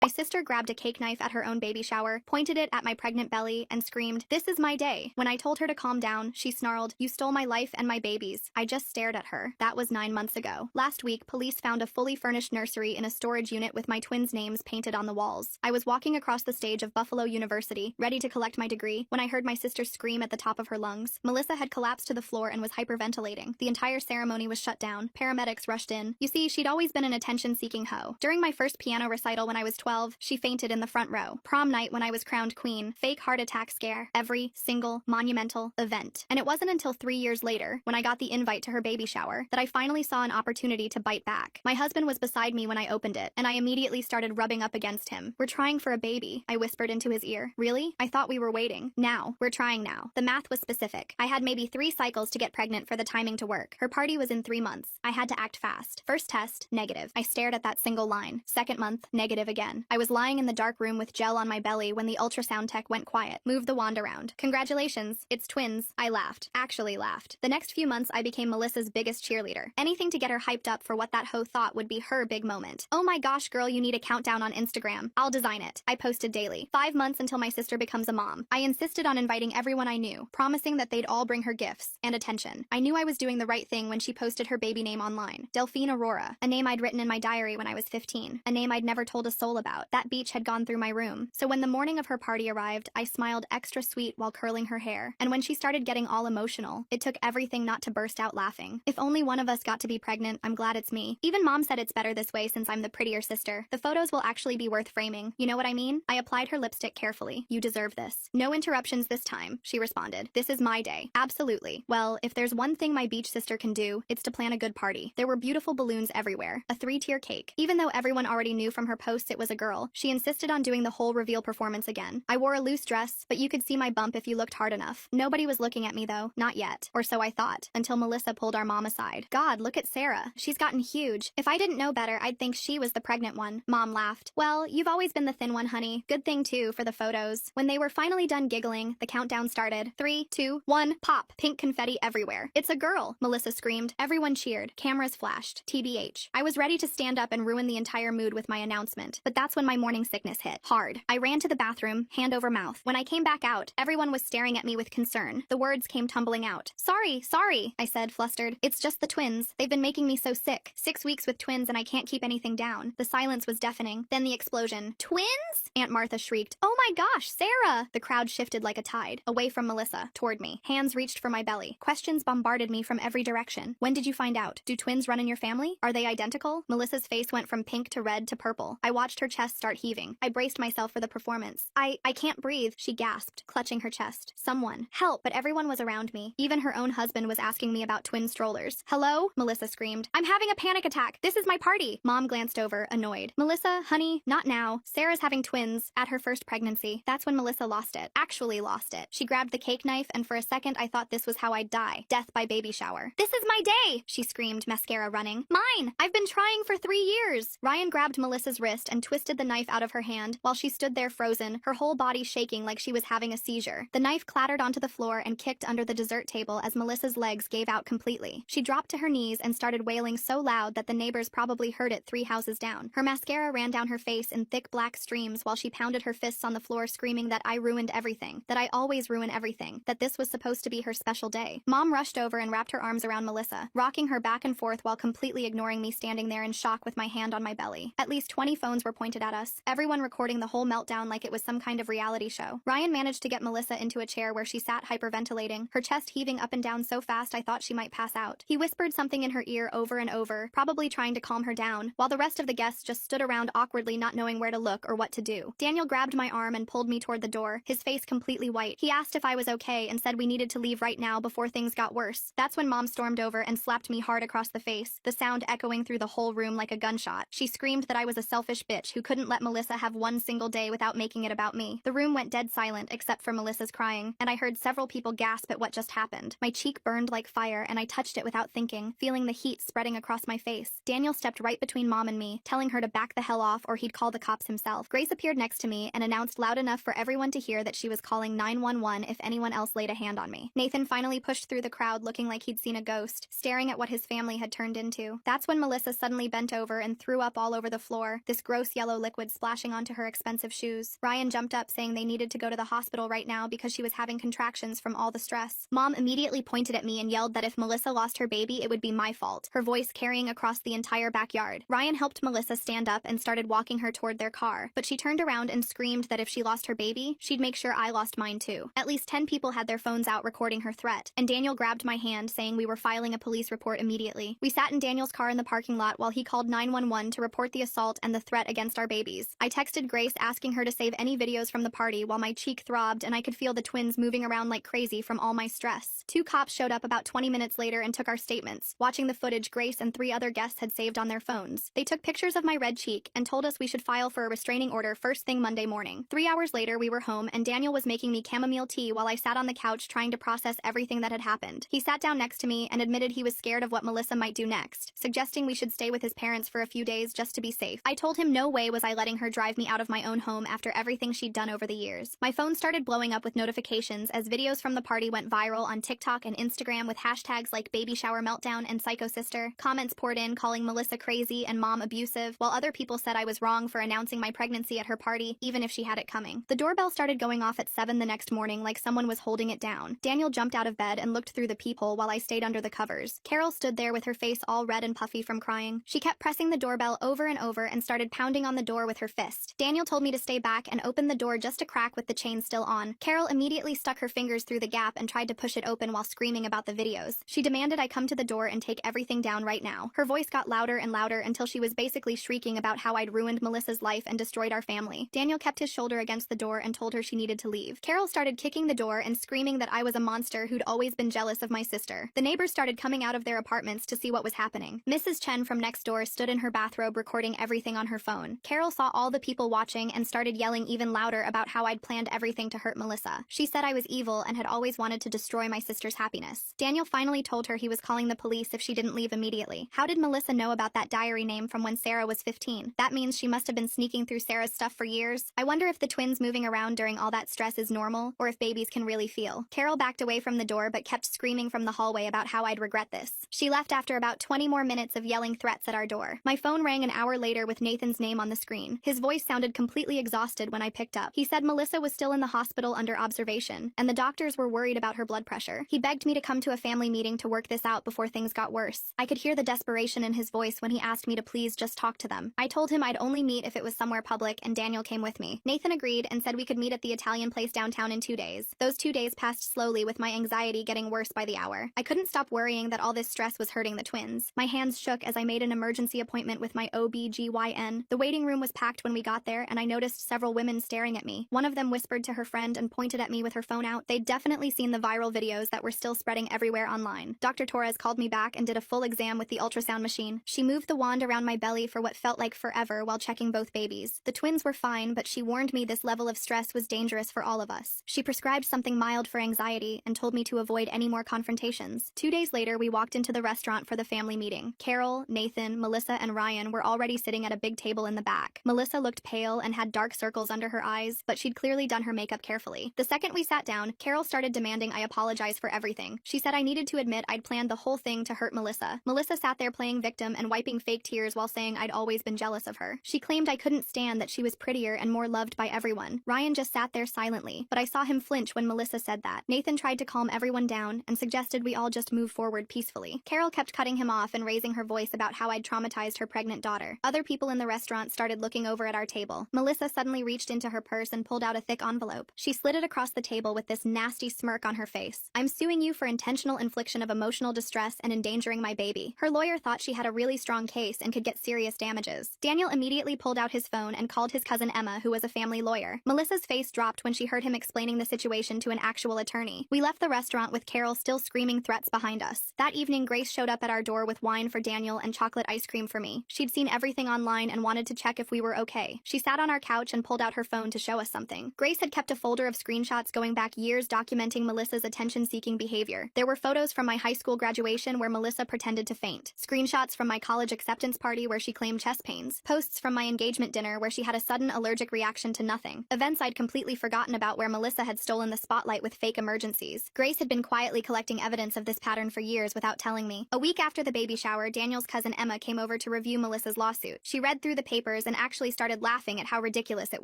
My sister grabbed a cake knife at her own baby shower, pointed it at my pregnant belly, and screamed, "This is my day." When I told her to calm down, she snarled, "You stole my life and my babies." I just stared at her. That was 9 months ago. Last week, police found a fully furnished nursery in a storage unit with my twins' names painted on the walls. I was walking across the stage of Buffalo University, ready to collect my degree, when I heard my sister scream at the top of her lungs. Melissa had collapsed to the floor and was hyperventilating. The entire ceremony was shut down. Paramedics rushed in. You see, she'd always been an attention-seeking hoe. During my first piano recital when I was 12, she fainted in the front row. Prom night when I was crowned queen, fake heart attack scare. Every single monumental event. And it wasn't until 3 years later, when I got the invite to her baby shower, that I finally saw an opportunity to bite back. My husband was beside me when I opened it, and I immediately started rubbing up against him. "We're trying for a baby," I whispered into his ear. "Really? I thought we were waiting." "Now. We're trying now." The math was specific. I had maybe 3 cycles to get pregnant for the timing to work. Her party was in 3 months. I had to act fast. First test, negative. I stared at that single line. Second month, negative again. I was lying in the dark room with gel on my belly when the ultrasound tech went quiet. "Move the wand around." "Congratulations, it's twins." I laughed. Actually laughed. The next few months I became Melissa's biggest cheerleader. Anything to get her hyped up for what that hoe thought would be her big moment. "Oh my gosh, girl, you need a countdown on Instagram. I'll design it." I posted daily. 5 months until my sister becomes a mom. I insisted on inviting everyone I knew, promising that they'd all bring her gifts and attention. I knew I was doing the right thing when she posted her baby name online. Delphine Aurora, a name I'd written in my diary when I was 15, a name I'd never told a soul about. That beach had gone through my room. So when the morning of her party arrived, I smiled extra sweet while curling her hair. And when she started getting all emotional, it took everything not to burst out laughing. If only one of us got to be pregnant, I'm glad it's me. Even mom said it's better this way since I'm the prettier sister. The photos will actually be worth framing. You know what I mean? I applied her lipstick carefully. "You deserve this." "No interruptions this time," she responded. "This is my day." "Absolutely." Well, if there's one thing my beach sister can do, it's to plan a good party. There were beautiful balloons everywhere. A 3-tier cake. Even though everyone already knew from her posts it was a girl, she insisted on doing the whole reveal performance again. I wore a loose dress, but you could see my bump if you looked hard enough. Nobody was looking at me though. Not yet. Or so I thought. Until Melissa pulled our mom aside. "God, look at Sarah. She's gotten huge. If I didn't know better, I'd think she was the pregnant one." Mom laughed. "Well, you've always been the thin one, honey. Good thing too, for the photos." When they were finally done giggling, the countdown started. 3, 2, 1, pop. Pink confetti everywhere. "It's a girl," Melissa screamed. Everyone cheered. Cameras flashed. TBH. I was ready to stand up and ruin the entire mood with my announcement. But that's when my morning sickness hit. Hard. I ran to the bathroom, hand over mouth. When I came back out, everyone was staring at me with concern. The words came tumbling out. Sorry, I said, flustered. "It's just the twins. They've been making me so sick. 6 weeks with twins and I can't keep anything down." The silence was deafening. Then the explosion. "Twins?" Aunt Martha shrieked. "Oh my gosh, Sarah!" The crowd shifted like a tide, away from Melissa, toward me. Hands reached for my belly. Questions bombarded me from every direction. "When did you find out? Do twins run in your family? Are they identical?" Melissa's face went from pink to red to purple. I watched her chest start heaving. I braced myself for the performance. I can't breathe," she gasped, clutching her chest. "Someone, help!" But everyone was around me. Even her own husband was asking me about twin strollers. "Hello?" Melissa screamed. "I'm having a panic attack. This is my party." Mom glanced over, annoyed. "Melissa, honey, not now. Sarah's having twins at her first pregnancy." That's when Melissa lost it. Actually lost it. She grabbed the cake knife, and for a second I thought this was how I'd die. Death by baby shower. "This is my day!" she screamed, mascara running. "Mine! I've been trying for 3 years!" Ryan grabbed Melissa's wrist and twisted the knife out of her hand while she stood there frozen, her whole body shaking like she was having a seizure. The knife clattered onto the floor and kicked under the dessert table as Melissa's legs gave out completely. She dropped to her knees and started wailing so loud that the neighbors probably heard it 3 houses down. Her mascara ran down her face in thick black streams while she pounded her fists on the floor screaming that I ruined everything, that I always ruin everything, that this was supposed to be her special day. Mom rushed over and wrapped her arms around Melissa, rocking her back and forth while completely ignoring me standing there in shock with my hand on my belly. At least 20 phones were pointed at us, everyone recording the whole meltdown like it was some kind of reality show. Ryan managed to get Melissa into a chair where she sat hyperventilating, her chest heaving up and down so fast I thought she might pass out. He whispered something in her ear over and over, probably trying to calm her down, while the rest of the guests just stood around awkwardly not knowing where to look or what to do. Daniel grabbed my arm and pulled me toward the door, his face completely white. He asked if I was okay and said we needed to leave right now before things got worse. That's when Mom stormed over and slapped me hard across the face, the sound echoing through the whole room like a gunshot. She screamed that I was a selfish bitch who couldn't let Melissa have one single day without making it about me. The room went dead silent except for Melissa's crying, and I heard several people gasp at what just happened. My cheek burned like fire and I touched it without thinking, feeling the heat spreading across my face. Daniel stepped right between Mom and me, telling her to back the hell off or he'd call the cops himself. Grace appeared next to me and announced loud enough for everyone to hear that she was calling 911 if anyone else laid a hand on me. Nathan finally pushed through the crowd looking like he'd seen a ghost, staring at what his family had turned into. That's when Melissa suddenly bent over and threw up all over the floor, this gross yellow yellow liquid splashing onto her expensive shoes. Ryan jumped up saying they needed to go to the hospital right now because she was having contractions from all the stress. Mom immediately pointed at me and yelled that if Melissa lost her baby, it would be my fault, her voice carrying across the entire backyard. Ryan helped Melissa stand up and started walking her toward their car, but she turned around and screamed that if she lost her baby, she'd make sure I lost mine too. At least 10 people had their phones out recording her threat, and Daniel grabbed my hand saying we were filing a police report immediately. We sat in Daniel's car in the parking lot while he called 911 to report the assault and the threat against our babies. I texted Grace asking her to save any videos from the party while my cheek throbbed and I could feel the twins moving around like crazy from all my stress. 2 cops showed up about 20 minutes later and took our statements. Watching the footage, Grace and 3 other guests had saved on their phones. They took pictures of my red cheek and told us we should file for a restraining order first thing Monday morning. 3 hours later, we were home and Daniel was making me chamomile tea while I sat on the couch trying to process everything that had happened. He sat down next to me and admitted he was scared of what Melissa might do next, suggesting we should stay with his parents for a few days just to be safe. I told him no way was I letting her drive me out of my own home after everything she'd done over the years. My phone started blowing up with notifications as videos from the party went viral on TikTok and Instagram with hashtags like baby shower meltdown and psycho sister. Comments poured in calling Melissa crazy and mom abusive, while other people said I was wrong for announcing my pregnancy at her party, even if she had it coming. The doorbell started going off at 7 the next morning like someone was holding it down. Daniel jumped out of bed and looked through the peephole while I stayed under the covers. Carol stood there with her face all red and puffy from crying. She kept pressing the doorbell over and over and started pounding on the door with her fist. Daniel told me to stay back and open the door just a crack with the chain still on. Carol immediately stuck her fingers through the gap and tried to push it open while screaming about the videos. She demanded I come to the door and take everything down right now. Her voice got louder and louder until she was basically shrieking about how I'd ruined Melissa's life and destroyed our family. Daniel kept his shoulder against the door and told her she needed to leave. Carol started kicking the door and screaming that I was a monster who'd always been jealous of my sister. The neighbors started coming out of their apartments to see what was happening. Mrs. Chen from next door stood in her bathrobe recording everything on her phone. Carol saw all the people watching and started yelling even louder about how I'd planned everything to hurt Melissa. She said I was evil and had always wanted to destroy my sister's happiness. Daniel finally told her he was calling the police if she didn't leave immediately. How did Melissa know about that diary name from when Sarah was 15? That means she must have been sneaking through Sarah's stuff for years. I wonder if the twins moving around during all that stress is normal, or if babies can really feel. Carol backed away from the door but kept screaming from the hallway about how I'd regret this. She left after about 20 more minutes of yelling threats at our door. My phone rang an hour later with Nathan's name on the screen. His voice sounded completely exhausted when I picked up. He said Melissa was still in the hospital under observation, and the doctors were worried about her blood pressure. He begged me to come to a family meeting to work this out before things got worse. I could hear the desperation in his voice when he asked me to please just talk to them. I told him I'd only meet if it was somewhere public, and Daniel came with me. Nathan agreed and said we could meet at the Italian place downtown in 2 days. Those 2 days passed slowly, with my anxiety getting worse by the hour. I couldn't stop worrying that all this stress was hurting the twins. My hands shook as I made an emergency appointment with my OB/GYN. The waiting room was packed when we got there, and I noticed several women staring at me. One of them whispered to her friend and pointed at me with her phone out. They'd definitely seen the viral videos that were still spreading everywhere online. Dr. Torres called me back and did a full exam with the ultrasound machine. She moved the wand around my belly for what felt like forever while checking both babies. The twins were fine, but she warned me this level of stress was dangerous for all of us. She prescribed something mild for anxiety and told me to avoid any more confrontations. 2 days later, we walked into the restaurant for the family meeting. Carol, Nathan, Melissa, and Ryan were already sitting at a big table in the back. Melissa looked pale and had dark circles under her eyes, but she'd clearly done her makeup carefully. The second we sat down, Carol started demanding I apologize for everything. She said I needed to admit I'd planned the whole thing to hurt Melissa. Melissa sat there playing victim and wiping fake tears while saying I'd always been jealous of her. She claimed I couldn't stand that she was prettier and more loved by everyone. Ryan just sat there silently, but I saw him flinch when Melissa said that. Nathan tried to calm everyone down and suggested we all just move forward peacefully. Carol kept cutting him off and raising her voice about how I'd traumatized her pregnant daughter. Other people in the restaurant started looking over at our table. Melissa suddenly reached into her purse and pulled out a thick envelope. She slid it across the table with this nasty smirk on her face. I'm suing you for intentional infliction of emotional distress and endangering my baby. Her lawyer thought she had a really strong case and could get serious damages. Daniel immediately pulled out his phone and called his cousin Emma, who was a family lawyer. Melissa's face dropped when she heard him explaining the situation to an actual attorney. We left the restaurant with Carol still screaming threats behind us. That evening, Grace showed up at our door with wine for Daniel and chocolate ice cream for me. She'd seen everything online and wanted to check if we were okay. She sat on our couch and pulled out her phone to show us something. Grace had kept a folder of screenshots going back years documenting Melissa's attention-seeking behavior. There were photos from my high school graduation where Melissa pretended to faint, screenshots from my college acceptance party where she claimed chest pains, posts from my engagement dinner where she had a sudden allergic reaction to nothing, events I'd completely forgotten about where Melissa had stolen the spotlight with fake emergencies. Grace had been quietly collecting evidence of this pattern for years without telling me. A week after the baby shower, Daniel's cousin Emma came over to review Melissa's lawsuit. She read through the papers and actually started laughing at how ridiculous it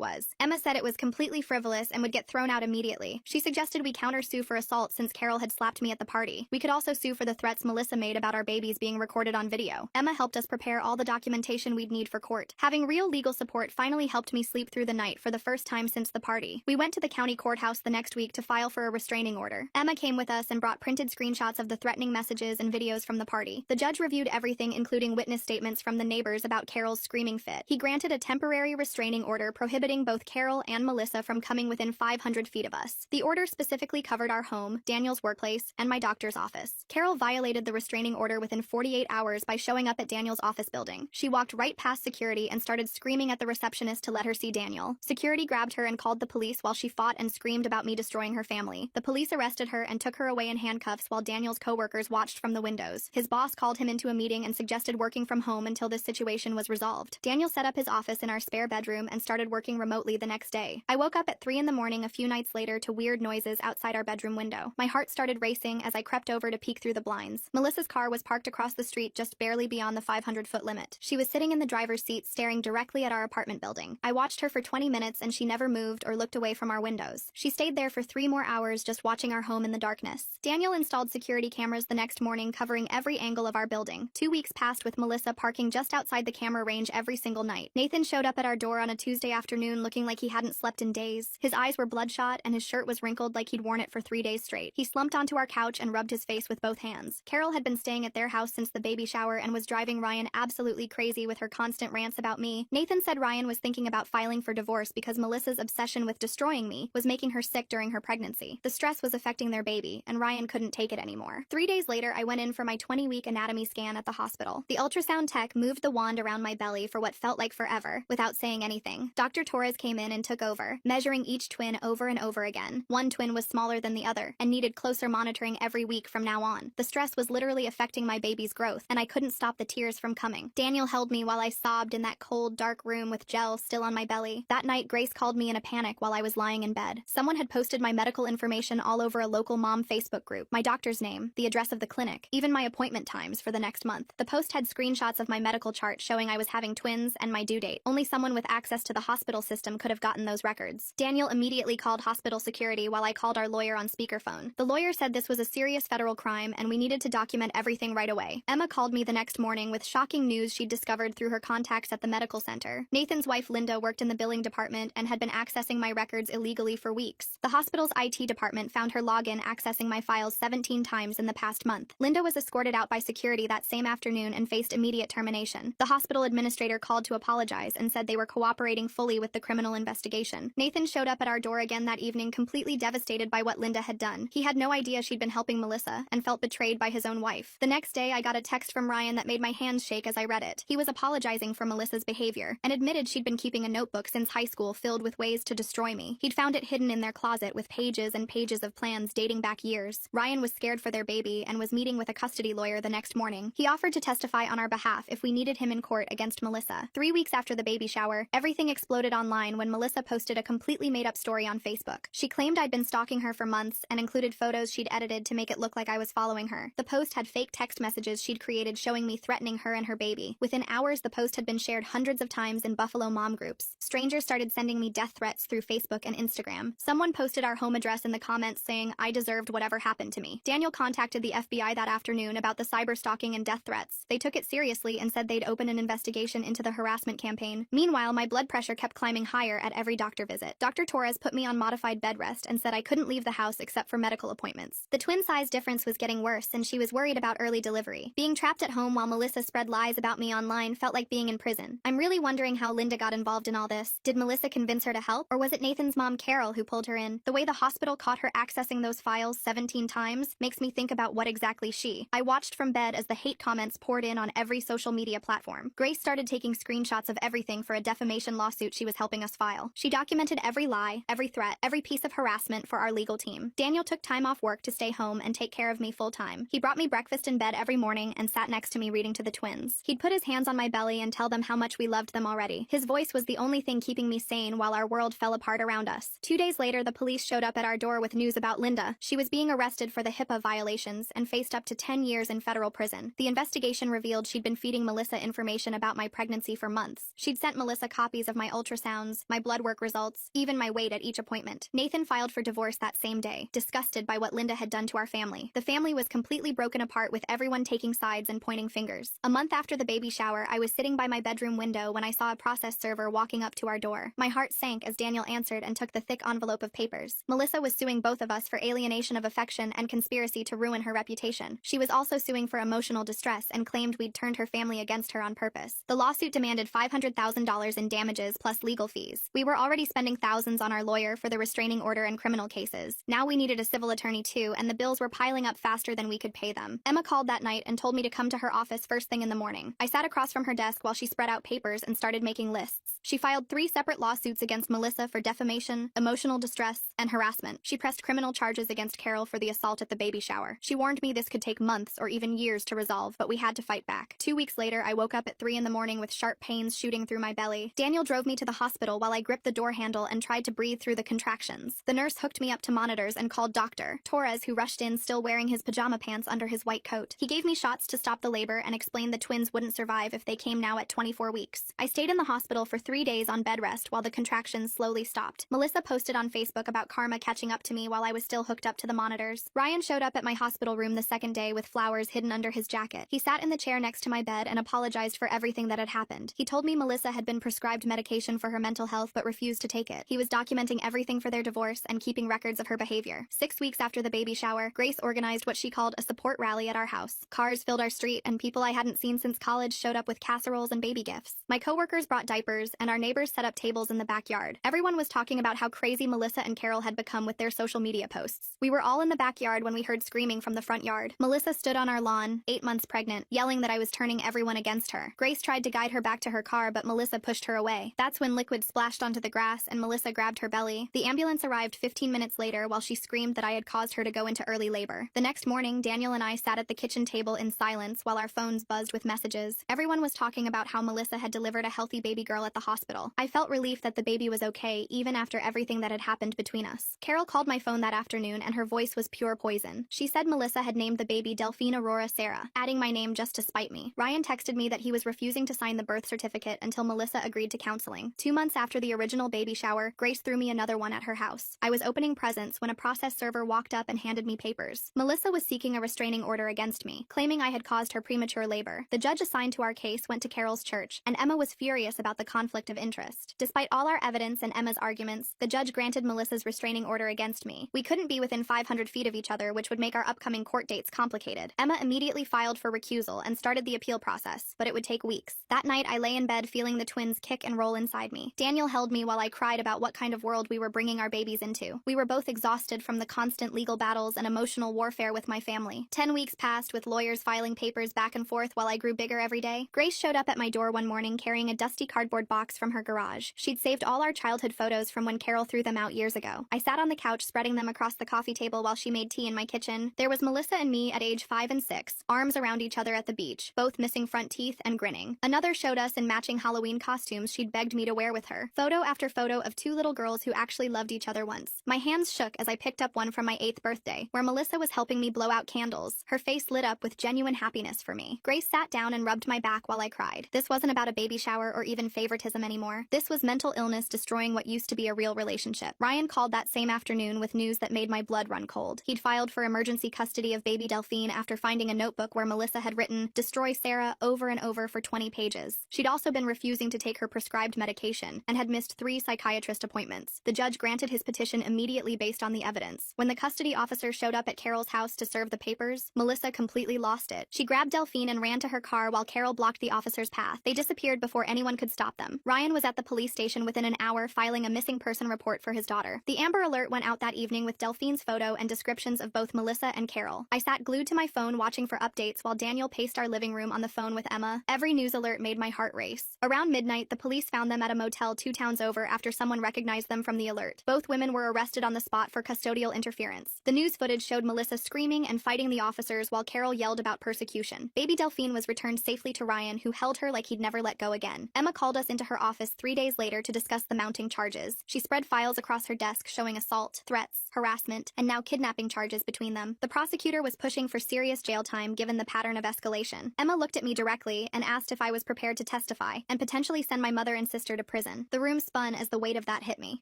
was. Emma said it was completely frivolous and would get thrown out immediately. She suggested we countersue for assault since Carol had slapped me at the party. We could also sue for the threats Melissa made about our babies being recorded on video. Emma helped us prepare all the documentation we'd need for court. Having real legal support finally helped me sleep through the night for the first time since the party. We went to the county courthouse the next week to file for a restraining order. Emma came with us and brought printed screenshots of the threatening messages and videos from the party. The judge reviewed everything, including witness statements from the neighbors about Carol's screaming fit. He granted a temporary restraining order prohibiting both Carol and Melissa from coming within 500 feet of us. The order specifically covered our home, Daniel's workplace, and my doctor's office. Carol violated the restraining order within 48 hours by showing up at Daniel's office building. She walked right past security and started screaming at the receptionist to let her see Daniel. Security grabbed her and called the police while she fought and screamed about me destroying her family. The police arrested her and took her away in handcuffs while Daniel's coworkers watched from the windows. His boss called him into a meeting and suggested working from home until this situation was resolved. Daniel set up his office in our spare bedroom and started working remotely the next day. I woke up at 3 in the morning a few nights later to weird noises outside our bedroom window. My heart started racing as I crept over to peek through the blinds. Melissa's car was parked across the street just barely beyond the 500-foot limit. She was sitting in the driver's seat staring directly at our apartment building. I watched her for 20 minutes and she never moved or looked away from our windows. She stayed there for 3 more hours just watching our home in the darkness. Daniel installed security cameras the next morning covering every angle of our building. 2 weeks passed with Melissa parking just outside the camera range every single night. Nathan showed up at our door on a Tuesday afternoon looking like he hadn't slept in days. His eyes were bloodshot and his shirt was wrinkled like he'd worn it for 3 days straight. He slumped onto our couch and rubbed his face with both hands. Carol had been staying at their house since the baby shower and was driving Ryan absolutely crazy with her constant rants about me. Nathan said Ryan was thinking about filing for divorce because Melissa's obsession with destroying me was making her sick during her pregnancy. The stress was affecting their baby, and Ryan couldn't take it anymore. 3 days later, I went in for my 20-week anatomy scan at the hospital. The ultrasound tech moved the wand around my belly for what felt like forever, without saying anything. Dr. Torres came in and took over, measuring each twin over and over again. One twin was smaller than the other, and needed closer monitoring every week from now on. The stress was literally affecting my baby's growth, and I couldn't stop the tears from coming. Daniel held me while I sobbed in that cold, dark room with gel still on my belly. That night, Grace called me in a panic while I was lying in bed. Someone had posted my medical information all over a local mom Facebook group, my doctor's name, the address of the clinic, even my appointment times for the next month. The post had screenshots of my medical chart showing I was having twins and my due date. Only someone with access to the hospital system could have gotten those records. Daniel immediately called hospital security while I called our lawyer on speakerphone. The lawyer said this was a serious federal crime and we needed to document everything right away. Emma called me the next morning with shocking news she'd discovered through her contacts at the medical center. Nathan's wife Linda worked in the billing department and had been accessing my records illegally for weeks. The hospital's IT department found her login accessing my files 17 times in the past month. Linda was escorted out by security that same afternoon and faced immediate termination. The hospital administrator called to apologize and said they were cooperating fully with the criminal investigation. Nathan showed up at our door again that evening completely devastated by what Linda had done. He had no idea she'd been helping Melissa and felt betrayed by his own wife. The next day, I got a text from Ryan that made my hands shake as I read it. He was apologizing for Melissa's behavior and admitted she'd been keeping a notebook since high school filled with ways to destroy me. He'd found it hidden in their closet with pages and pages of plans dating back years. Ryan was scared for their baby and was meeting with a custody lawyer the next morning. He offered to testify on our behalf if we needed him in court against Melissa. 3 weeks after the baby shower, everything exploded online when Melissa posted a completely made-up story on Facebook. She claimed I'd been stalking her for months and included photos she'd edited to make it look like I was following her. The post had fake text messages she'd created showing me threatening her and her baby. Within hours, the post had been shared hundreds of times in Buffalo mom groups. Strangers started sending me death threats through Facebook and Instagram. Someone posted our home address in the comments saying I deserved whatever happened to me. Daniel contacted the FBI that afternoon about the cyber stalking and death threats. They took it seriously and said they'd open an investigation into the harassment campaign. Meanwhile, my blood pressure kept climbing higher at every doctor visit. Dr. Torres put me on modified bed rest and said I couldn't leave the house except for medical appointments. The twin size difference was getting worse and she was worried about early delivery. Being trapped at home while Melissa spread lies about me online felt like being in prison. I'm really wondering how Linda got involved in all this. Did Melissa convince her to help, or was it Nathan's mom Carol who pulled her in? The way the hospital caught her accessing those files 17 times makes me think about what exactly I watched from bed as the hate comments poured in on every social media platform. Grace started taking screenshots of everything for a defamation lawsuit she was helping us file. She documented every lie, every threat, every piece of harassment for our legal team. Daniel took time off work to stay home and take care of me full-time. He brought me breakfast in bed every morning and sat next to me reading to the twins. He'd put his hands on my belly and tell them how much we loved them already. His voice was the only thing keeping me sane while our world fell apart around us. 2 days later, the police showed up at our door with news about Linda. She was being arrested for the HIPAA violations and faced up to 10 years in federal prison. The investigation revealed she'd been feeding Melissa information about my pregnancy for months. months. She'd sent Melissa copies of my ultrasounds, my blood work results, even my weight at each appointment. Nathan filed for divorce that same day, disgusted by what Linda had done to our family. The family was completely broken apart with everyone taking sides and pointing fingers. A month after the baby shower, I was sitting by my bedroom window when I saw a process server walking up to our door. My heart sank as Daniel answered and took the thick envelope of papers. Melissa was suing both of us for alienation of affection and conspiracy to ruin her reputation. She was also suing for emotional distress and claimed we'd turned her family against her on purpose. The lawsuit demanded $500,000 in damages plus legal fees. We were already spending thousands on our lawyer for the restraining order and criminal cases. Now we needed a civil attorney too, and the bills were piling up faster than we could pay them. Emma called that night and told me to come to her office first thing in the morning. I sat across from her desk while she spread out papers and started making lists. She filed 3 separate lawsuits against Melissa for defamation, emotional distress, and harassment. She pressed criminal charges against Carol for the assault at the baby shower. She warned me this could take months or even years to resolve, but we had to fight back. 2 weeks later, I woke up at 3 in the morning with sharp pains shooting through my belly. Daniel drove me to the hospital while I gripped the door handle and tried to breathe through the contractions. The nurse hooked me up to monitors and called Dr. Torres, who rushed in still wearing his pajama pants under his white coat. He gave me shots to stop the labor and explained the twins wouldn't survive if they came now at 24 weeks. I stayed in the hospital for 3 days on bed rest while the contractions slowly stopped. Melissa posted on Facebook about Karma catching up to me while I was still hooked up to the monitors. Ryan showed up at my hospital room the second day with flowers hidden under his jacket. He sat in the chair next to my bed and apologized for everything that had happened. He told me Melissa had been prescribed medication for her mental health but refused to take it. He was documenting everything for their divorce and keeping records of her behavior. 6 weeks after the baby shower, Grace organized what she called a support rally at our house. Cars filled our street and people I hadn't seen since college showed up with casseroles and baby gifts. My coworkers brought diapers and our neighbors set up tables in the backyard. Everyone was talking about how crazy Melissa and Carol had become with their social media posts. We were all in the backyard when we heard screaming from the front yard. Melissa stood on our lawn, 8 months pregnant, yelling that I was turning everyone against her. Grace tried to guide her back to her car, but Melissa pushed her away. That's when liquid splashed onto the grass and Melissa grabbed her belly. The ambulance arrived 15 minutes later while she screamed that I had caused her to go into early labor. The next morning, Daniel and I sat at the kitchen table in silence while our phones buzzed with messages. Everyone was talking about how Melissa had delivered a healthy baby girl at the hospital. I felt relief that the baby was okay, even after everything that had happened between us. Carol called my phone that afternoon and her voice was pure poison. She said Melissa had named the baby Delphine Aurora Sarah, adding my name just to spite me. Ryan texted me that he was refusing to sign the birth certificate until Melissa agreed to counseling. 2 months after the original baby shower, Grace threw me another one at her house. I was opening presents when a process server walked up and handed me papers. Melissa was seeking a restraining order against me, claiming I had caused her premature labor. The judge assigned to our case went to Carol's church, and Emma was furious about the conflict of interest. Despite all our evidence and Emma's arguments, the judge granted Melissa's restraining order against me. We couldn't be within 500 feet of each other, which would make our upcoming court dates complicated. Emma immediately filed for recusal and started the appeal process, but it would take weeks. That night, I lay in bed feeling the twins kick and roll inside me. Daniel held me while I cried about what kind of world we were bringing our babies into. We were both exhausted from the constant legal battles and emotional warfare with my family. 10 weeks passed with lawyers filing papers back and forth while I grew bigger every day. Grace showed up at my door one morning carrying a dusty cardboard box from her garage. She'd saved all our childhood photos from when Carol threw them out years ago. I sat on the couch spreading them across the coffee table while she made tea in my kitchen. There was Melissa and me at age 5 and 6, arms around each other at the beach, both missing front teeth and grinning. Another showed us in matching Halloween costumes she'd begged me to wear with her. Photo after photo of 2 little girls who actually loved each other once. My hands shook as I picked up one from my 8th birthday, where Melissa was helping me blow out candles. Her face lit up with genuine happiness for me. Grace sat down and rubbed my back while I cried. This wasn't about a baby shower or even favoritism anymore. This was mental illness destroying what used to be a real relationship. Ryan called that same afternoon with news that made my blood run cold. He'd filed for emergency custody of baby Delphine after finding a notebook where Melissa had written, "Destroy Sarah," over and over for 20 pages. She'd also been refusing to take her prescribed medication and had missed 3 psychiatrist appointments. The judge granted his petition immediately based on the evidence. When the custody officer showed up at Carol's house to serve the papers, Melissa completely lost it. She grabbed Delphine and ran to her car while Carol blocked the officer's path. They disappeared before anyone could stop them. Ryan was at the police station within an hour filing a missing person report for his daughter. The Amber Alert went out that evening with Delphine's photo and descriptions of both Melissa and Carol. I sat glued to my phone watching for updates while Daniel paced our living room on the phone with Emma. Every news alert made my heart race. Around midnight, the police found them at a motel 2 towns over after someone recognized them from the alert. Both women were arrested on the spot for custodial interference. The news footage showed Melissa screaming and fighting the officers while Carol yelled about persecution. Baby Delphine was returned safely to Ryan, who held her like he'd never let go again. Emma called us into her office 3 days later to discuss the mounting charges. She spread files across her desk showing assault, threats, harassment, and now kidnapping charges between them. The prosecutor was pushing for serious jail time given the pattern of escalation. Emma looked at me directly and asked if I was prepared to testify testify and potentially send my mother and sister to prison. The room spun as the weight of that hit me.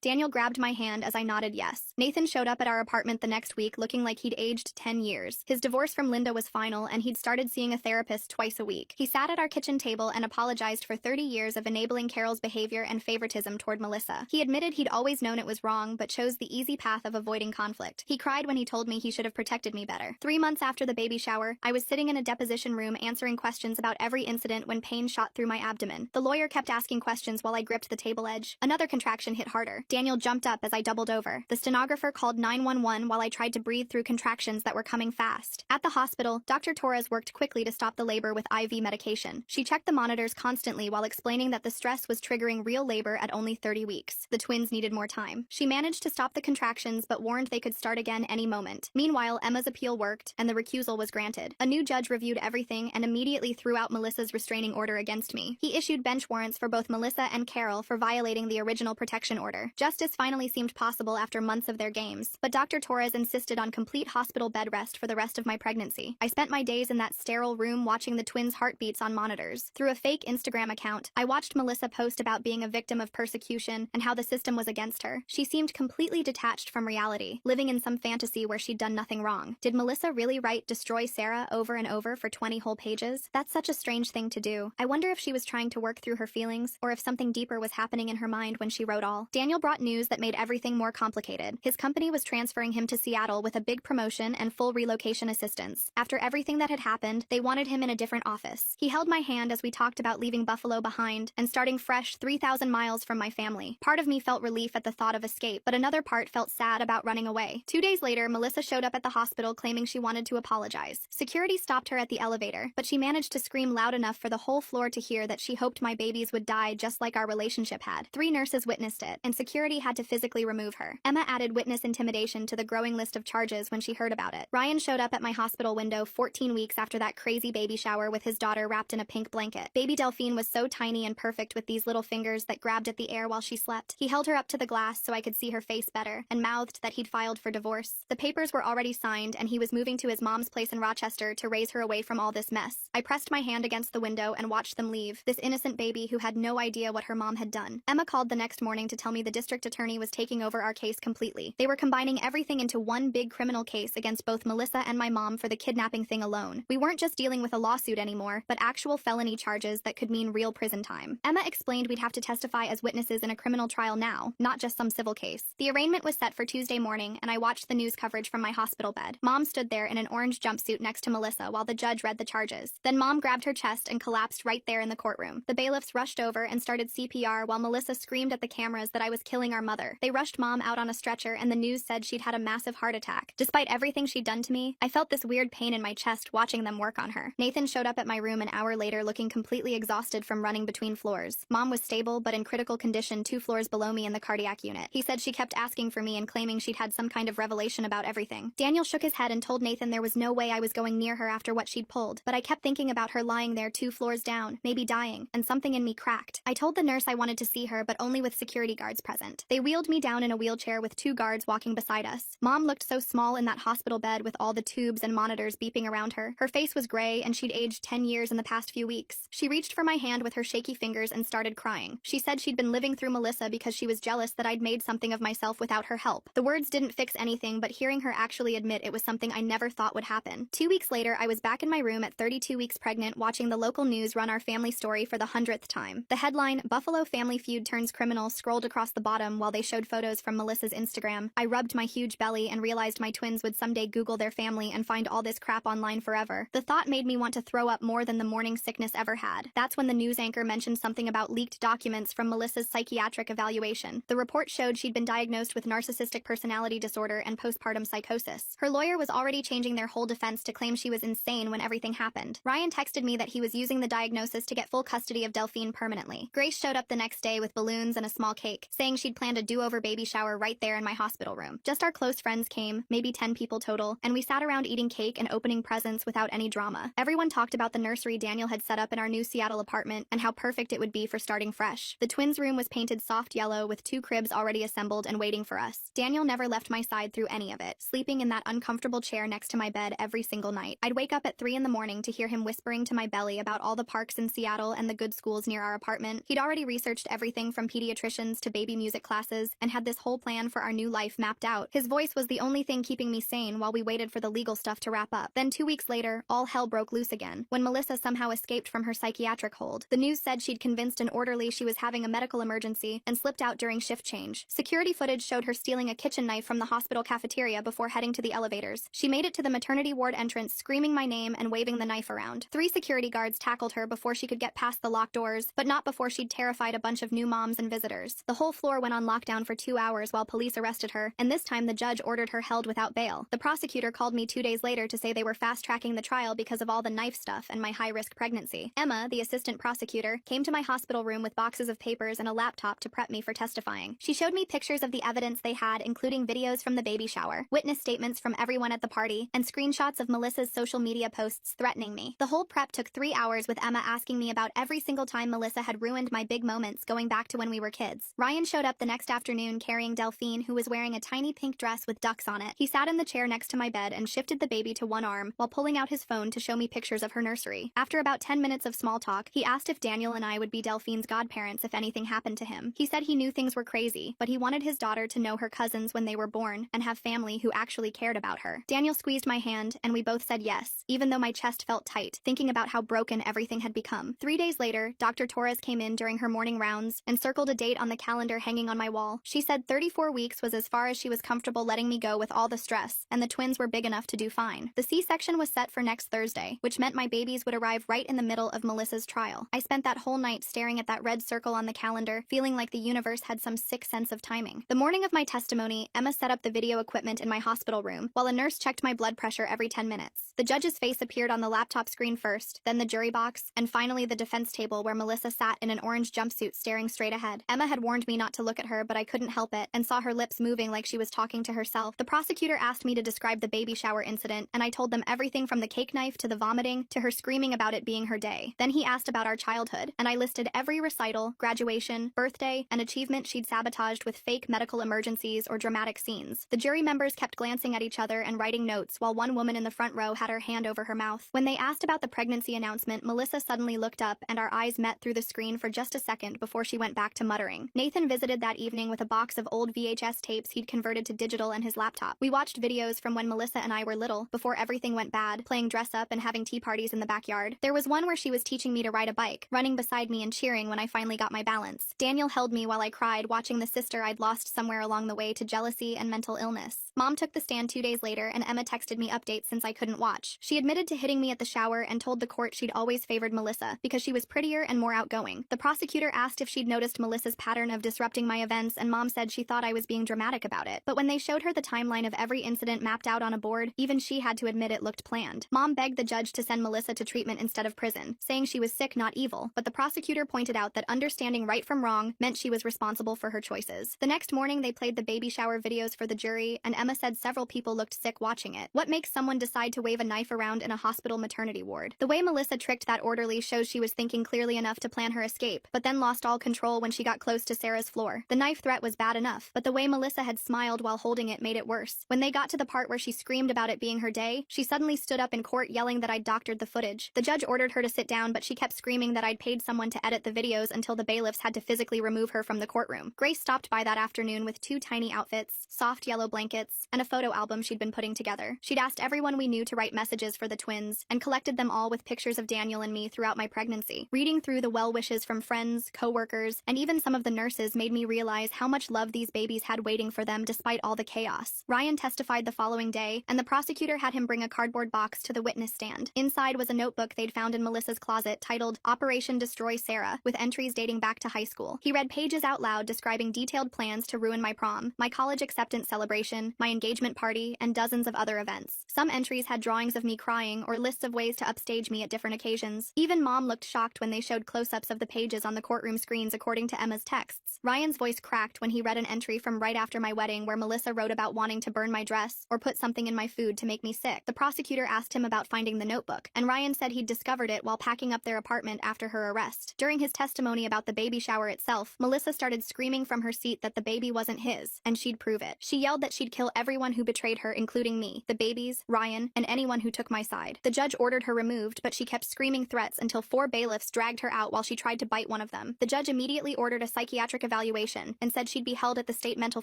Daniel grabbed my hand as I nodded yes. Nathan showed up at our apartment the next week looking like he'd aged 10 years. His divorce from Linda was final and he'd started seeing a therapist twice a week. He sat at our kitchen table and apologized for 30 years of enabling Carol's behavior and favoritism toward Melissa. He admitted he'd always known it was wrong but chose the easy path of avoiding conflict. He cried when he told me he should have protected me better. 3 months after the baby shower, I was sitting in a deposition room answering questions about every incident when pain shot through my abdomen. The lawyer kept asking questions while I gripped the table edge. Another contraction hit harder. Daniel jumped up as I doubled over. The stenographer called 911 while I tried to breathe through contractions that were coming fast. At the hospital, Dr. Torres worked quickly to stop the labor with IV medication. She checked the monitors constantly while explaining that the stress was triggering real labor at only 30 weeks. The twins needed more time. She managed to stop the contractions but warned they could start again any moment. Meanwhile, Emma's appeal worked and the recusal was granted. A new judge reviewed everything and immediately threw out Melissa's restraining order against me. He issued bench warrants for both Melissa and Carol for violating the original protection order. Justice finally seemed possible after months of their games, but Dr. Torres insisted on complete hospital bed rest for the rest of my pregnancy. I spent my days in that sterile room watching the twins' heartbeats on monitors. Through a fake Instagram account, I watched Melissa post about being a victim of persecution and how the system was against her. She seemed completely detached from reality, living in some fantasy where she'd done nothing wrong. Did Melissa really write "Destroy Sarah" over and over for 20 whole pages? That's such a strange thing to do. I wonder if she was trying to work through her feelings, or if something deeper was happening in her mind when she wrote all. Daniel brought news that made everything more complicated. His company was transferring him to Seattle with a big promotion and full relocation assistance. After everything that had happened, they wanted him in a different office. He held my hand as we talked about leaving Buffalo behind and starting fresh 3,000 miles from my family. Part of me felt relief at the thought of escape, but another part felt sad about running away. 2 days later, Melissa showed up at the hospital claiming she wanted to apologize. Security stopped her at the elevator, but she managed to scream loud enough for the whole floor to hear that she hoped my babies would die just like our relationship had. 3 nurses witnessed it, and security had to physically remove her. Emma added witness intimidation to the growing list of charges when she heard about it. Ryan showed up at my hospital window 14 weeks after that crazy baby shower with his daughter wrapped in a pink blanket. Baby Delphine was so tiny and perfect with these little fingers that grabbed at the air while she slept. He held her up to the glass so I could see her face better, and mouthed that he'd filed for divorce. The papers were already signed, and he was moving to his mom's place in Rochester to raise her away from all this mess. I pressed my hand against the window and watched them leave, this innocent baby who had no idea what her mom had done. Emma called the next morning to tell me the district attorney was taking over our case completely. They were combining everything into one big criminal case against both Melissa and my mom for the kidnapping thing alone. We weren't just dealing with a lawsuit anymore, but actual felony charges that could mean real prison time. Emma explained we'd have to testify as witnesses in a criminal trial now, not just some civil case. The arraignment was set for Tuesday morning, and I watched the news coverage from my hospital bed. Mom stood there in an orange jumpsuit next to Melissa while the judge read the charges. Then Mom grabbed her chest and collapsed right there in the courtroom. The bailiffs rushed over and started CPR while Melissa screamed at the cameras that I was killing our mother. They rushed Mom out on a stretcher, and the news said she'd had a massive heart attack. Despite everything she'd done to me, I felt this weird pain in my chest watching them work on her. Nathan showed up at my room an hour later looking completely exhausted from running between floors. Mom was stable but in critical condition 2 floors below me in the cardiac unit. He said she kept asking for me and claiming she'd had some kind of revelation about everything. Daniel shook his head and told Nathan there was no way I was going near her after what she'd pulled, but I kept thinking about her lying there 2 floors down, maybe dying, and something in me cracked. I told the nurse I wanted to see her, but only with security guards present. They wheeled me down in a wheelchair with 2 guards walking beside us. Mom looked so small in that hospital bed with all the tubes and monitors beeping around her. Her face was gray and she'd aged 10 years in the past few weeks. She reached for my hand with her shaky fingers and started crying. She said she'd been living through Melissa because she was jealous that I'd made something of myself without her help. The words didn't fix anything, but hearing her actually admit it was something I never thought would happen. 2 weeks later, I was back in my room at 32 weeks pregnant watching the local news run our family story for the 100th time. The headline, "Buffalo Family Feud Turns Criminal," scrolled across the bottom while they showed photos from Melissa's Instagram. I rubbed my huge belly and realized my twins would someday Google their family and find all this crap online forever. The thought made me want to throw up more than the morning sickness ever had. That's when the news anchor mentioned something about leaked documents from Melissa's psychiatric evaluation. The report showed she'd been diagnosed with narcissistic personality disorder and postpartum psychosis. Her lawyer was already changing their whole defense to claim she was insane when everything happened. Ryan texted me that he was using the diagnosis to get full custody of Delphine permanently. Grace showed up the next day with balloons and a small cake, saying she'd planned a do-over baby shower right there in my hospital room. Just our close friends came, maybe 10 people total, and we sat around eating cake and opening presents without any drama. Everyone talked about the nursery Daniel had set up in our new Seattle apartment and how perfect it would be for starting fresh. The twins' room was painted soft yellow with 2 cribs already assembled and waiting for us. Daniel never left my side through any of it, sleeping in that uncomfortable chair next to my bed every single night. I'd wake up at 3 in the morning to hear him whispering to my belly about all the parks in Seattle and the good schools near our apartment. He'd already researched everything from pediatricians to baby music classes and had this whole plan for our new life mapped out. His voice was the only thing keeping me sane while we waited for the legal stuff to wrap up. Then 2 weeks later, all hell broke loose again, when Melissa somehow escaped from her psychiatric hold. The news said she'd convinced an orderly she was having a medical emergency and slipped out during shift change. Security footage showed her stealing a kitchen knife from the hospital cafeteria before heading to the elevators. She made it to the maternity ward entrance screaming my name and waving the knife around. 3 security guards tackled her before she could get past the locked doors, but not before she'd terrified a bunch of new moms and visitors. The whole floor went on lockdown for 2 hours while police arrested her, and this time the judge ordered her held without bail. The prosecutor called me 2 days later to say they were fast-tracking the trial because of all the knife stuff and my high-risk pregnancy. Emma, the assistant prosecutor, came to my hospital room with boxes of papers and a laptop to prep me for testifying. She showed me pictures of the evidence they had, including videos from the baby shower, witness statements from everyone at the party, and screenshots of Melissa's social media posts threatening me. The whole prep took 3 hours with Emma asking me about every single time Melissa had ruined my big moments going back to when we were kids. Ryan showed up the next afternoon carrying Delphine, who was wearing a tiny pink dress with ducks on it. He sat in the chair next to my bed and shifted the baby to one arm while pulling out his phone to show me pictures of her nursery. After about 10 minutes of small talk, he asked if Daniel and I would be Delphine's godparents if anything happened to him. He said he knew things were crazy, but he wanted his daughter to know her cousins when they were born and have family who actually cared about her. Daniel squeezed my hand, and we both said yes, even though my chest felt tight, thinking about how broken everything had become. 3 days later, Dr. Torres came in during her morning rounds and circled a date on the calendar hanging on my wall. She said 34 weeks was as far as she was comfortable letting me go with all the stress, and the twins were big enough to do fine. The C-section was set for next Thursday, which meant my babies would arrive right in the middle of Melissa's trial. I spent that whole night staring at that red circle on the calendar, feeling like the universe had some sick sense of timing. The morning of my testimony, Emma set up the video equipment in my hospital room, while a nurse checked my blood pressure every 10 minutes. The judge's face appeared on the laptop screen first, then the jury box, and finally the defense table where Melissa sat in an orange jumpsuit staring straight ahead. Emma had warned me not to look at her, but I couldn't help it, and saw her lips moving like she was talking to herself. The prosecutor asked me to describe the baby shower incident, and I told them everything from the cake knife to the vomiting to her screaming about it being her day. Then he asked about our childhood, and I listed every recital, graduation, birthday, and achievement she'd sabotaged with fake medical emergencies or dramatic scenes. The jury members kept glancing at each other and writing notes, while one woman in the front row had her hand over her mouth. When they asked about the pregnancy announcement, Melissa suddenly looked up, and our eyes met through the screen for just a second before she went back to muttering. Nathan visited that evening with a box of old VHS tapes he'd converted to digital and his laptop. We watched videos from when Melissa and I were little, before everything went bad, playing dress up and having tea parties in the backyard. There was one where she was teaching me to ride a bike, running beside me and cheering when I finally got my balance. Daniel held me while I cried, watching the sister I'd lost somewhere along the way to jealousy and mental illness. Mom took the stand 2 days later, and Emma texted me updates since I couldn't watch. She admitted to hitting me at the shower and told the court she'd always favored Melissa because she was prettier and more outgoing. The prosecutor asked if she'd noticed Melissa's pattern of disrupting my events, and Mom said she thought I was being dramatic about it. But when they showed her the timeline of every incident mapped out on a board, even she had to admit it looked planned. Mom begged the judge to send Melissa to treatment instead of prison, saying she was sick, not evil, but the prosecutor pointed out that understanding right from wrong meant she was responsible for her choices. The next morning, they played the baby shower videos for the jury, and Emma said several people looked sick watching it. What makes someone decide to wave a knife around in a hospital maternity ward? The way Melissa tricked that orderly shows she was thinking clearly enough to plan her escape, but then lost all control when she got close to Sarah's floor. The knife threat was bad enough, but the way Melissa had smiled while holding it made it worse. When they got to the part where she screamed about it being her day, she suddenly stood up in court yelling that I'd doctored the footage. The judge ordered her to sit down, but she kept screaming that I'd paid someone to edit the videos until the bailiffs had to physically remove her from the courtroom. Grace stopped by that afternoon with 2 tiny outfits, soft yellow blankets, and a photo album she'd been putting together. She'd asked everyone we knew to write messages for the twins, and collected them all with pictures of Daniel and me throughout my pregnancy. Reading through the well wishes from friends, co-workers, and even some of the nurses made me realize how much love these babies had waiting for them despite all the chaos. Ryan testified the following day, and the prosecutor had him bring a cardboard box to the witness stand. Inside was a notebook they'd found in Melissa's closet titled Operation Destroy Sarah, with entries dating back to high school. He read pages out loud describing detailed plans to ruin my prom, my college acceptance celebration, my engagement party, and dozens of other events. Some entries had drawings of me crying or lists of ways to upstage me at different occasions. Even Mom looked shocked when they showed close-ups of the pages on the courtroom screens according to Emma's texts. Ryan's voice cracked when he read an entry from right after my wedding where Melissa wrote about wanting to burn my dress or put something in my food to make me sick. The prosecutor asked him about finding the notebook, and Ryan said he'd discovered it while packing up their apartment after her arrest. During his testimony about the baby shower itself, Melissa started screaming from her seat that the baby wasn't his, and she'd prove it. She yelled that she'd kill everyone who betrayed her, including me, the babies, Ryan, and anyone who took my side. The judge ordered her removed, but she kept screaming threats until 4 bailiffs bailiffs dragged her out while she tried to bite one of them. The judge immediately ordered a psychiatric evaluation and said she'd be held at the state mental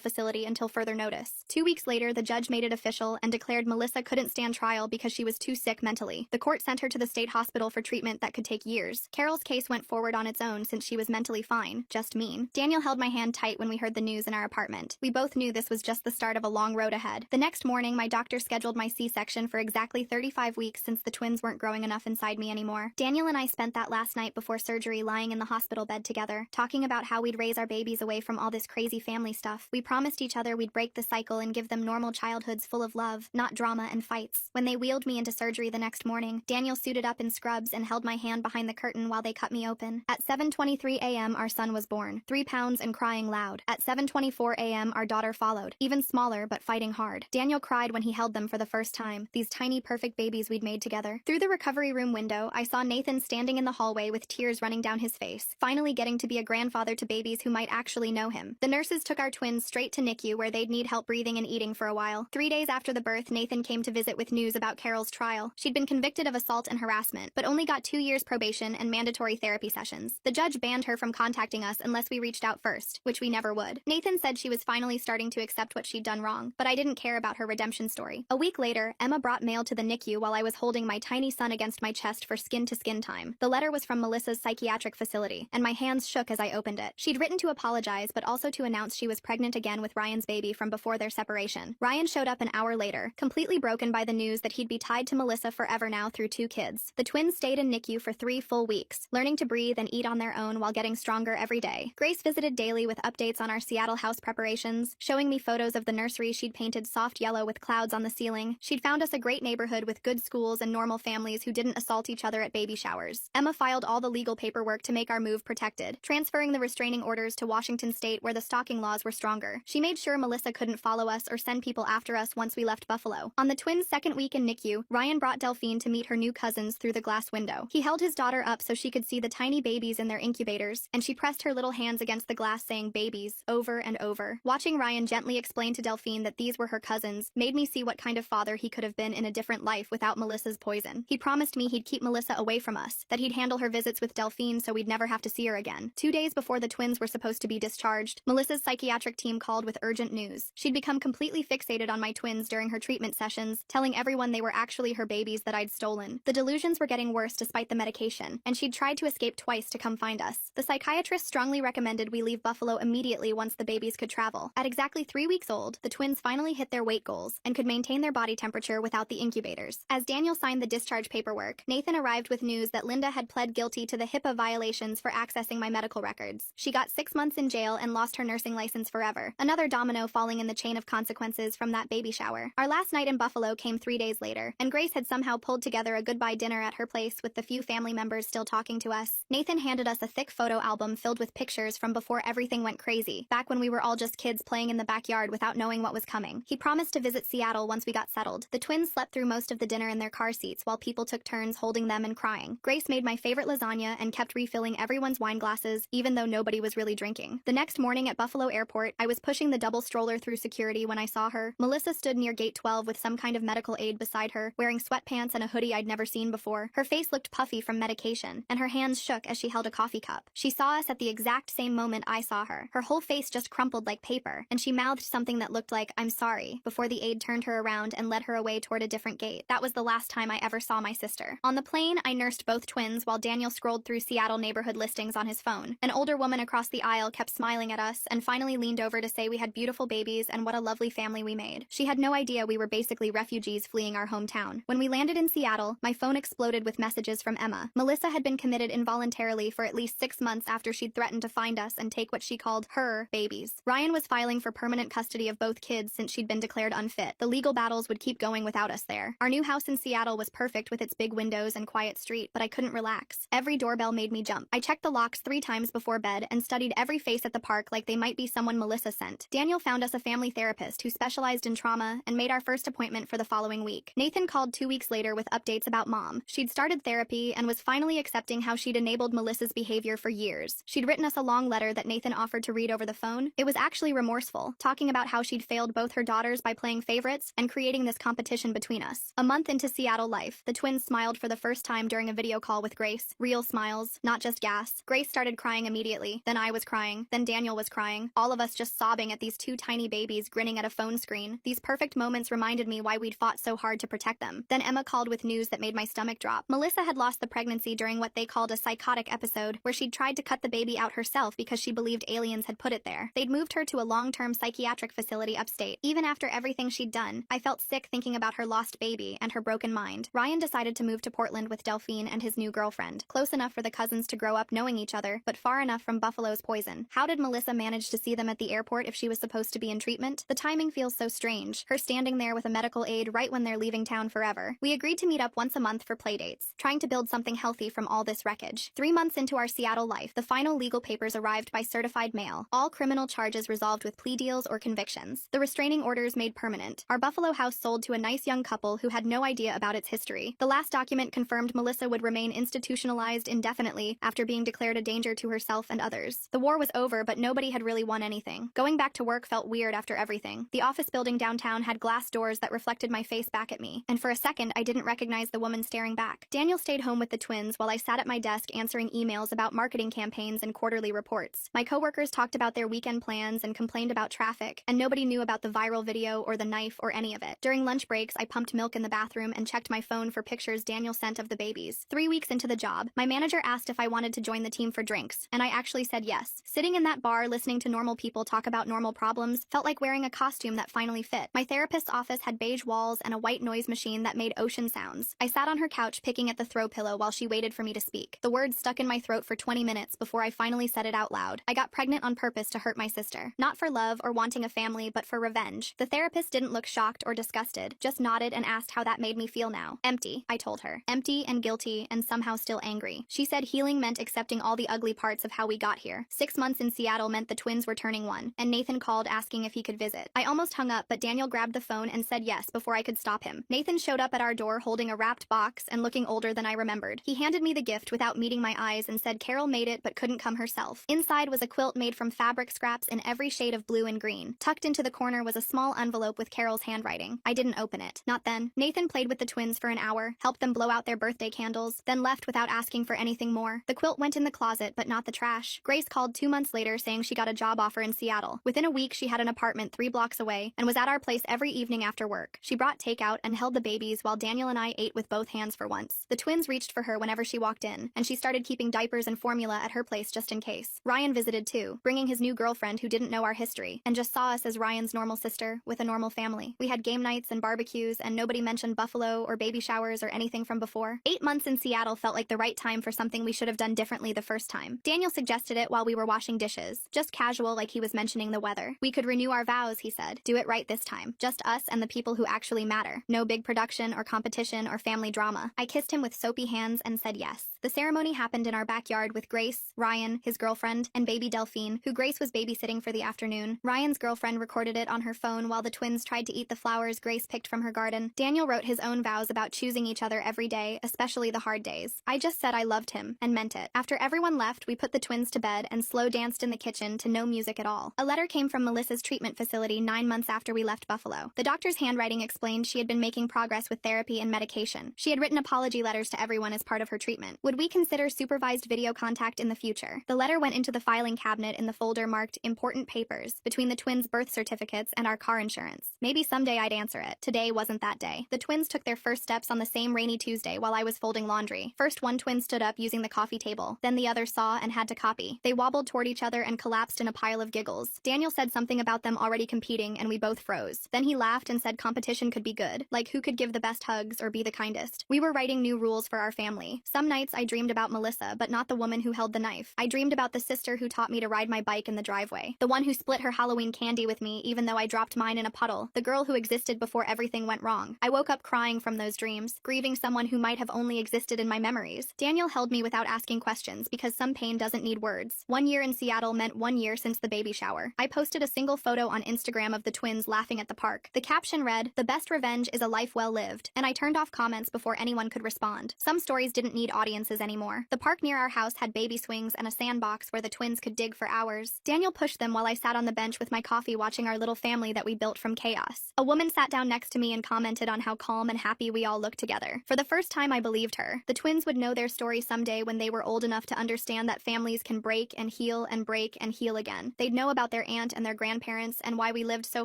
facility until further notice. 2 weeks later, the judge made it official and declared Melissa couldn't stand trial because she was too sick mentally. The court sent her to the state hospital for treatment that could take years. Carol's case went forward on its own since she was mentally fine, just mean. Daniel held my hand tight when we heard the news in our apartment. We both knew this was just the start of a long road ahead. The next morning, my doctor scheduled my C-section for exactly 35 weeks since the twins weren't growing enough inside me anymore. Daniel and I spent that last night before surgery lying in the hospital bed together, talking about how we'd raise our babies away from all this crazy family stuff. We promised each other we'd break the cycle and give them normal childhoods full of love, not drama and fights. When they wheeled me into surgery the next morning, Daniel suited up in scrubs and held my hand behind the curtain while they cut me open. At 7:23 a.m., our son was born, 3 pounds and crying loud. At 7:24 a.m., our daughter followed, even smaller but fighting hard. Daniel cried when he held them for the first time, these tiny perfect babies we'd made together. Through the recovery room window, I saw Nathan standing in the hallway with tears running down his face, finally getting to be a grandfather to babies who might actually know him. The nurses took our twins straight to NICU where they'd need help breathing and eating for a while. 3 days after the birth, Nathan came to visit with news about Carol's trial. She'd been convicted of assault and harassment, but only got 2 years probation and mandatory therapy sessions. The judge banned her from contacting us unless we reached out first, which we never would. Nathan said she was finally starting to accept what she'd done wrong, but I didn't care about her redemption story. A week later, Emma brought mail to the NICU while I was holding my tiny son against my chest for skin-to-skin time. The letter was from Melissa's psychiatric facility, and my hands shook as I opened it. She'd written to apologize, but also to announce she was pregnant again with Ryan's baby from before their separation. Ryan showed up an hour later, completely broken by the news that he'd be tied to Melissa forever now through 2 kids. The twins stayed in NICU for 3 full weeks, learning to breathe and eat on their own while getting stronger every day. Grace visited daily with updates on our Seattle house preparations, showing me photos of the nursery she'd painted soft yellow with clouds on the ceiling. She'd found us a great neighborhood with good schools and normal families who didn't assault each other at baby showers. Emma filed all the legal paperwork to make our move protected, transferring the restraining orders to Washington State where the stalking laws were stronger. She made sure Melissa couldn't follow us or send people after us once we left Buffalo. On the twins' second week in NICU, Ryan brought Delphine to meet her new cousins through the glass window. He held his daughter up so she could see the tiny babies in their incubators, and she pressed her little hands against the glass saying babies over and over. Watching Ryan gently explain to Delphine that these were her cousins made me see what kind of father he could have been in a different life without Melissa's poison. He promised me he'd keep Melissa away from us, that he'd handle her visits with Delphine so we'd never have to see her again. 2 days before the twins were supposed to be discharged, Melissa's psychiatric team called with urgent news. She'd become completely fixated on my twins during her treatment sessions, telling everyone they were actually her babies that I'd stolen. The delusions were getting worse despite the medication, and she'd tried to escape twice to come find us. The psychiatrist strongly recommended we leave Buffalo immediately once the babies could travel. At exactly 3 weeks old, the twins finally hit their weight goals and could maintain their body temperature without the incubators. As Daniel signed the discharge paperwork, Nathan arrived with news that Linda had pled guilty to the HIPAA violations for accessing my medical records. She got 6 months in jail and lost her nursing license forever, another domino falling in the chain of consequences from that baby shower. Our last night in Buffalo came 3 days later, and Grace had somehow pulled together a goodbye dinner at her place with the few family members still talking to us. Nathan handed us a thick photo album filled with pictures from before everything went crazy, back when we were all just kids playing in the backyard without knowing what was coming. He promised to visit Seattle once we got settled. The twins slept through most of the dinner in their car seats while people took turns holding them and crying. Grace made my favorite lasagna and kept refilling everyone's wine glasses, even though nobody was really drinking. The next morning at Buffalo Airport, I was pushing the double stroller through security when I saw her. Melissa stood near gate 12 with some kind of medical aid beside her, wearing sweatpants and a hoodie I'd never seen before. Her face looked puffy from medication, and her hands shook as she held a coffee cup. She saw us at the exact same moment I saw her. Her whole face just crumpled like paper, and she mouthed something that looked like, "I'm sorry," before the aide turned her around and led her away toward a different gate. That was the last time I ever saw my sister. On the plane, I nursed both twins while Daniel scrolled through Seattle neighborhood listings on his phone. An older woman across the aisle kept smiling at us and finally leaned over to say we had beautiful babies and what a lovely family we made. She had no idea we were basically refugees fleeing our hometown. When we landed in Seattle, my phone exploded with messages from Emma. Melissa had been committed involuntarily for at least 6 months after she'd threatened to find us and take what she called her babies. Ryan was filing for permanent custody of both kids since she'd been declared unfit. The legal battles would keep going without us there. Our new house in Seattle was perfect with its big windows and quiet street, but I couldn't relax. Every doorbell made me jump. I checked the locks 3 times before bed and studied every face at the park like they might be someone Melissa sent. Daniel found us a family therapist who specialized in trauma and made our first appointment for the following week. Nathan called 2 weeks later with updates about Mom. She'd started therapy and was finally accepting how she'd enabled Melissa's behavior for years. She'd written us a long letter that Nathan offered to read over the phone. It was actually remorseful, talking about how she'd failed both her daughters by playing favorites and creating this competition between us. A month into Seattle life, the twins smiled for the first time during a video call with Grace. Grace. Real smiles, not just gas. Grace started crying immediately. Then I was crying. Then Daniel was crying. All of us just sobbing at these two tiny babies grinning at a phone screen. These perfect moments reminded me why we'd fought so hard to protect them. Then Emma called with news that made my stomach drop. Melissa had lost the pregnancy during what they called a psychotic episode, where she'd tried to cut the baby out herself because she believed aliens had put it there. They'd moved her to a long-term psychiatric facility upstate. Even after everything she'd done, I felt sick thinking about her lost baby and her broken mind. Ryan decided to move to Portland with Delphine and his new girlfriend, close enough for the cousins to grow up knowing each other, but far enough from Buffalo's poison. How did Melissa manage to see them at the airport if she was supposed to be in treatment? The timing feels so strange, her standing there with a medical aid right when they're leaving town forever. We agreed to meet up once a month for playdates, trying to build something healthy from all this wreckage. 3 months into our Seattle life, the final legal papers arrived by certified mail. All criminal charges resolved with plea deals or convictions. The restraining orders made permanent. Our Buffalo house sold to a nice young couple who had no idea about its history. The last document confirmed Melissa would remain institutionalized indefinitely after being declared a danger to herself and others. The war was over, but nobody had really won anything. Going back to work felt weird after everything. The office building downtown had glass doors that reflected my face back at me, and for a second I didn't recognize the woman staring back. Daniel stayed home with the twins while I sat at my desk answering emails about marketing campaigns and quarterly reports. My coworkers talked about their weekend plans and complained about traffic, and nobody knew about the viral video or the knife or any of it. During lunch breaks, I pumped milk in the bathroom and checked my phone for pictures Daniel sent of the babies. 3 weeks into the job, my manager asked if I wanted to join the team for drinks, and I actually said yes. Sitting in that bar listening to normal people talk about normal problems felt like wearing a costume that finally fit. My therapist's office had beige walls and a white noise machine that made ocean sounds. I sat on her couch picking at the throw pillow while she waited for me to speak. The words stuck in my throat for 20 minutes before I finally said it out loud. I got pregnant on purpose to hurt my sister. Not for love or wanting a family, but for revenge. The therapist didn't look shocked or disgusted, just nodded and asked how that made me feel now. Empty, I told her. Empty and guilty and somehow still angry. She said healing meant accepting all the ugly parts of how we got here. 6 months in Seattle meant the twins were turning 1, and Nathan called asking if he could visit. I almost hung up, but Daniel grabbed the phone and said yes before I could stop him. Nathan showed up at our door holding a wrapped box and looking older than I remembered. He handed me the gift without meeting my eyes and said Carol made it but couldn't come herself. Inside was a quilt made from fabric scraps in every shade of blue and green. Tucked into the corner was a small envelope with Carol's handwriting. I didn't open it. Not then. Nathan played with the twins for an hour, helped them blow out their birthday candles, then left without asking for anything more. The quilt went in the closet, but not the trash. Grace called 2 months later saying she got a job offer in Seattle. Within a week, she had an apartment 3 blocks away and was at our place every evening after work. She brought takeout and held the babies while Daniel and I ate with both hands for once. The twins reached for her whenever she walked in, and she started keeping diapers and formula at her place just in case. Ryan visited too, bringing his new girlfriend who didn't know our history, and just saw us as Ryan's normal sister with a normal family. We had game nights and barbecues, and nobody mentioned Buffalo or baby showers or anything from before. 8 months in Seattle felt like the right time for something we should have done differently the first time. Daniel suggested it while we were washing dishes, just casual like he was mentioning the weather. We could renew our vows, he said. Do it right this time. Just us and the people who actually matter. No big production or competition or family drama. I kissed him with soapy hands and said yes. The ceremony happened in our backyard with Grace, Ryan, his girlfriend, and baby Delphine, who Grace was babysitting for the afternoon. Ryan's girlfriend recorded it on her phone while the twins tried to eat the flowers Grace picked from her garden. Daniel wrote his own vows about choosing each other every day, especially the hard days. I just said I loved him, and meant it. After everyone left, we put the twins to bed and slow danced in the kitchen to no music at all. A letter came from Melissa's treatment facility 9 months after we left Buffalo. The doctor's handwriting explained she had been making progress with therapy and medication. She had written apology letters to everyone as part of her treatment. Would we consider supervised video contact in the future? The letter went into the filing cabinet in the folder marked Important Papers between the twins' birth certificates and our car insurance. Maybe someday I'd answer it. Today wasn't that day. The twins took their first steps on the same rainy Tuesday while I was folding laundry. First, one twin stood up using the coffee table. Then the other saw and had to copy. They wobbled toward each other and collapsed in a pile of giggles. Daniel said something about them already competing, and we both froze. Then he laughed and said competition could be good, like who could give the best hugs or be the kindest. We were writing new rules for our family. Some nights I dreamed about Melissa, but not the woman who held the knife. I dreamed about the sister who taught me to ride my bike in the driveway. The one who split her Halloween candy with me even though I dropped mine in a puddle. The girl who existed before everything went wrong. I woke up crying from those dreams, grieving someone who might have only existed in my memories. Daniel held me without asking questions because some pain doesn't need words. 1 year in Seattle meant 1 year since the baby shower. I posted a single photo on Instagram of the twins laughing at the park. The caption read, "The best revenge is a life well lived," and I turned off comments before anyone could respond. Some stories didn't need audiences anymore. The park near our house had baby swings and a sandbox where the twins could dig for hours. Daniel pushed them while I sat on the bench with my coffee watching our little family that we built from chaos. A woman sat down next to me and commented on how calm and happy we all looked together. For the first time I believed her. The twins would know their story someday when they were old enough to understand that families can break and heal and break and heal again. They'd know about their aunt and their grandparents and why we lived so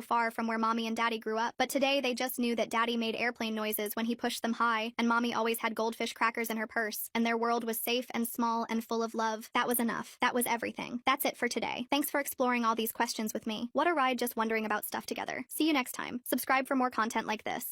far from where mommy and daddy grew up. But today they just knew that daddy made airplane noises when he pushed them high, and mommy always had goldfish crackers in her purse, and their world was safe and small and full of love. That was enough. That was everything. That's it for today. Thanks for exploring all these questions with me. What a ride just wondering about stuff together. See you next time. Subscribe for more content like this.